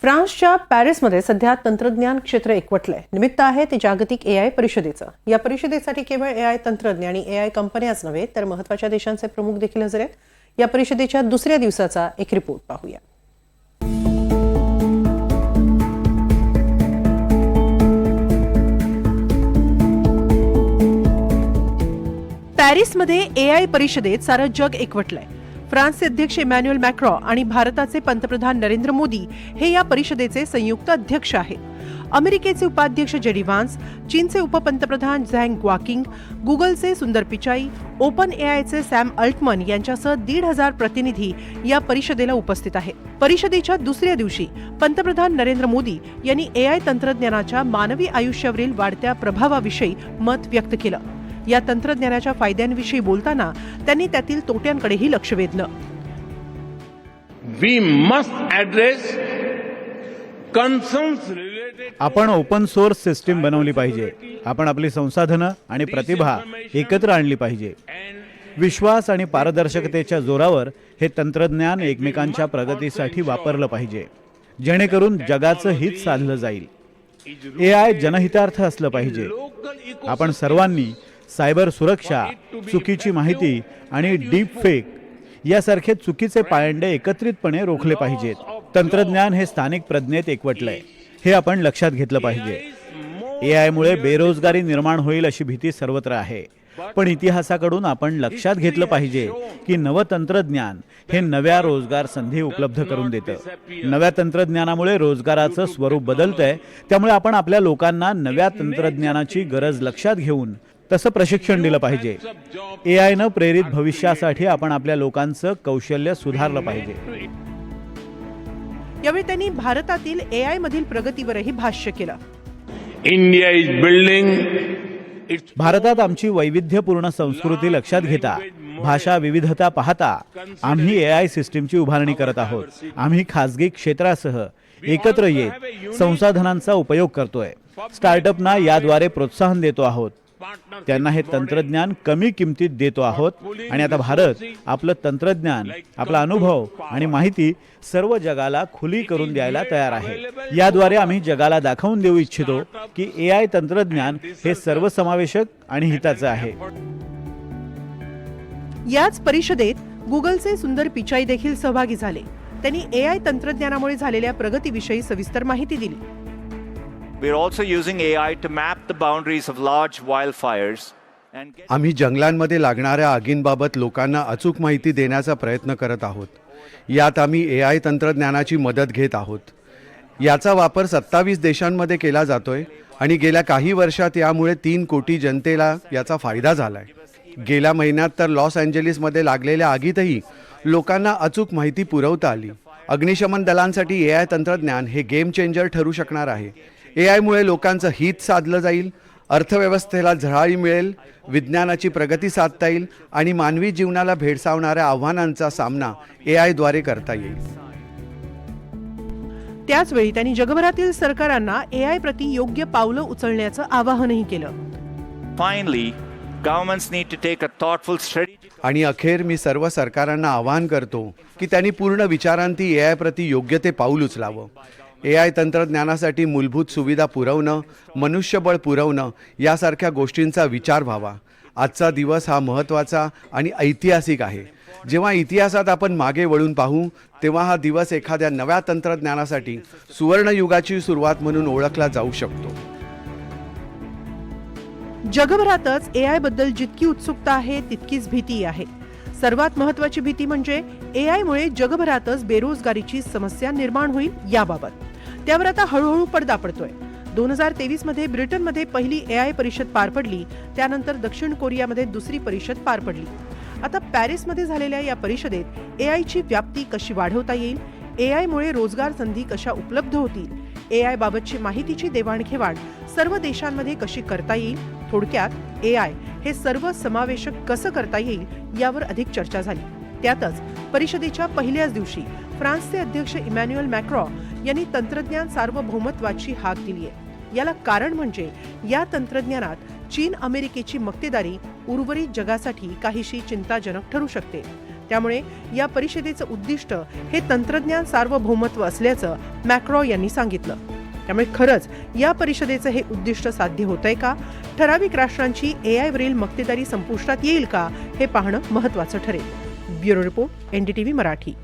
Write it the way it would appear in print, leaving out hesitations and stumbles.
फ्रान्सच्या पॅरिसमध्ये सध्या तंत्रज्ञान क्षेत्र एकवटलंय। निमित्त आहे ते जागतिक एआय परिषदेचं। या परिषदेसाठी केवळ एआय तंत्रज्ञ आणि एआय कंपन्याच नव्हे तर महत्त्वाच्या देशांचे प्रमुख देखील हजर आहेत। या परिषदेच्या दुसऱ्या दिवसाचा एक रिपोर्ट पाहूया। पॅरिसमध्ये एआय परिषदेत सारं जग एकवटलंय। फ्रान्सचे अध्यक्ष इमॅन्युएल मॅक्रॉ आणि भारताचे पंतप्रधान नरेंद्र मोदी हे या परिषदेचे संयुक्त अध्यक्ष आहेत। अमेरिकेचे उपाध्यक्ष जेडी व्हान्स, चीनचे उपपंतप्रधान झँग ग्वाकिंग, गुगलचे सुंदर पिचाई, ओपन एआयचे सॅम अल्टमन यांच्यासह 1,500 प्रतिनिधी या परिषदेला उपस्थित आहेत। परिषदेच्या दुसऱ्या दिवशी पंतप्रधान नरेंद्र मोदी यांनी एआय तंत्रज्ञानाच्या मानवी आयुष्यावरील वाढत्या प्रभावाविषयी मत व्यक्त केलं। या तंत्रज्ञानाच्या फायद्यांविषयी बोलताना त्यांनी त्यातील तोट्यांकडेही लक्ष वेधलं। We must address concerns related. आपण ओपन सोर्स सिस्टीम बनवली पाहिजे। आपण आपली संसाधनं आणि प्रतिभा एकत्र आणली पाहिजे। विश्वास आणि पारदर्शकतेच्या जोरावर हे तंत्रज्ञान एकमेकांच्या प्रगतीसाठी वापरलं पाहिजे, जेणेकरून जगाचं हित साधलं जाईल। एआय जनहितार्थ असलं पाहिजे। आपण सर्वांनी सायबर सुरक्षा, चुकीची माहिती आणि डीप फेक यासारखे चुकीचे पायंडे एकत्रितपणे रोखले पाहिजेत। तंत्रज्ञान हे स्थानिक प्रज्ञेत एकवटलंय, हे आपण लक्षात घेतलं पाहिजे। एआय मुळे बेरोजगारी निर्माण होईल अशी भीती सर्वत्र आहे, पण इतिहासाकडून आपण लक्षात घेतलं पाहिजे की नवं तंत्रज्ञान हे नव्या रोजगार संधी उपलब्ध करून देतं। नव्या तंत्रज्ञानामुळे रोजगाराचं स्वरूप बदलतंय, त्यामुळे आपण आपल्या लोकांना नव्या तंत्रज्ञानाची गरज लक्षात घेऊन तसं प्रशिक्षण दिलं पाहिजे। एआयनं प्रेरित भविष्यासाठी आपण आपल्या लोकांचं कौशल्य सुधारलं पाहिजे। यावेळी त्यांनी भारतातील एआय मधील प्रगतीवरही भाष्य केलं। India is building its भारतात आमची वैविध्यपूर्ण संस्कृती लक्षात घेता, भाषा विविधता पाहता आम्ही एआय सिस्टीमची उभारणी करत आहोत। आम्ही खासगी क्षेत्रासह एकत्र येत संसाधनांचा उपयोग करतोय। स्टार्टअपना याद्वारे प्रोत्साहन देतो आहोत। त्यांना हे तंत्रज्ञान कमी किमतीत देतो आहोत आणि आता भारत आपलं तंत्रज्ञान, आपला अनुभव आणि माहिती सर्व जगाला खुली करून द्यायला तयार आहे। याद्वारे आम्ही जगाला दाखवून देऊ इच्छितो की एआय तंत्रज्ञान हे सर्वसमावेशक आणि हिताचं आहे। याच परिषदेत गुगलचे सुंदर पिचाई देखील सहभागी झाले। त्यांनी एआय तंत्रज्ञानामुळे झालेल्या प्रगतीविषयी सविस्तर माहिती दिली। We're also using AI to map the boundaries of large wildfires and get आम्ही जंगलांमध्ये लागणाऱ्या आगींबाबत लोकांना अचूक माहिती देण्याचा प्रयत्न करत आहोत। यात आम्ही एआय तंत्रज्ञानाची मदत घेत आहोत। याचा वापर 27 देशांमध्ये केला जातोय आणि गेल्या काही वर्षात यामुळे 3 कोटी जनतेला याचा फायदा झालाय। गेल्या महिन्यात तर लॉस एंजेलिसमध्ये लागलेल्या आगीतही लोकांना अचूक माहिती पुरवता आली। अग्निशमन दलांसाठी एआय तंत्रज्ञान हे गेम चेंजर ठरू शकणार आहे। एआय मुळे लोकांचं हित साधलं जाईल, अर्थव्यवस्थेला झळाळी मिळेल, विज्ञानाची प्रगती साधता येईल आणि मानवी जीवनाला भेडसावणाऱ्या आव्हानांचा सामना एआय द्वारे करता येईल। त्याचवेळी त्यांनी जगभरातील सरकारांना एआय प्रति योग्य पावलं उचलण्याचं आवाहनही केलं। finally, governments need to take a thoughtful strategy. आणि अखेर मी सर्व सरकारांना आवाहन करतो की त्यांनी पूर्ण विचारांती एआय प्रति योग्य ते पाऊल उचलावं। एआय तंत्रज्ञानासाठी मूलभूत सुविधा पुरवणं, मनुष्यबळ पुरवणं यासारख्या गोष्टींचा विचार व्हावा। आजचा दिवस हा महत्त्वाचा आणि ऐतिहासिक आहे। जेव्हा इतिहासात आपण मागे वळून पाहू तेव्हा हा दिवस एखाद्या नव्या तंत्रज्ञानासाठी सुवर्णयुगाची सुरुवात म्हणून ओळखला जाऊ शकतो। जगभरातच एआय बद्दल जितकी उत्सुकता आहे तितकीच भीती आहे। सर्वात महत्त्वाची भीती म्हणजे एआय मुळे जगभरातच बेरोजगारीची समस्या निर्माण होईल याबाबत। त्यावर आता हळूहळू पडदा पडतोय। 2023 मध्ये ब्रिटनमध्ये पहिली एआय परिषद पार पडली, त्यानंतर दक्षिण कोरियामध्ये दुसरी परिषद पार पडली। आता पॅरिसमध्ये झालेल्या या परिषदेत एआयची व्याप्ती कशी वाढवता येईल, एआय मुळे रोजगार संधी कशा उपलब्ध होतील, एआय बाबतची माहितीची देवाणघेवाण सर्व देशांमध्ये कशी करता येईल, थोडक्यात एआय हे सर्व समावेशक कसं करता येईल यावर अधिक चर्चा झाली। त्यातच परिषदेच्या पहिल्याच दिवशी फ्रान्सचे अध्यक्ष इमॅन्युएल मॅक्रॉ यांनी तंत्रज्ञान सार्वभौमत्वाची हाक दिली आहे। याला कारण म्हणजे या तंत्रज्ञानात चीन अमेरिकेची मक्तेदारी उर्वरित जगासाठी काहीशी चिंताजनक ठरू शकते। त्यामुळे या परिषदेचं उद्दिष्ट हे तंत्रज्ञान सार्वभौमत्व असल्याचं मॅक्रॉ यांनी सांगितलं. त्यामुळे खरंच या परिषदेचं हे उद्दिष्ट साध्य होतंय का? ठराविक राष्ट्रांची एआयवरील मक्तेदारी संपुष्टात येईल का? हे पाहणं महत्त्वाचं ठरेल. Bureau report, NDTV Marathi.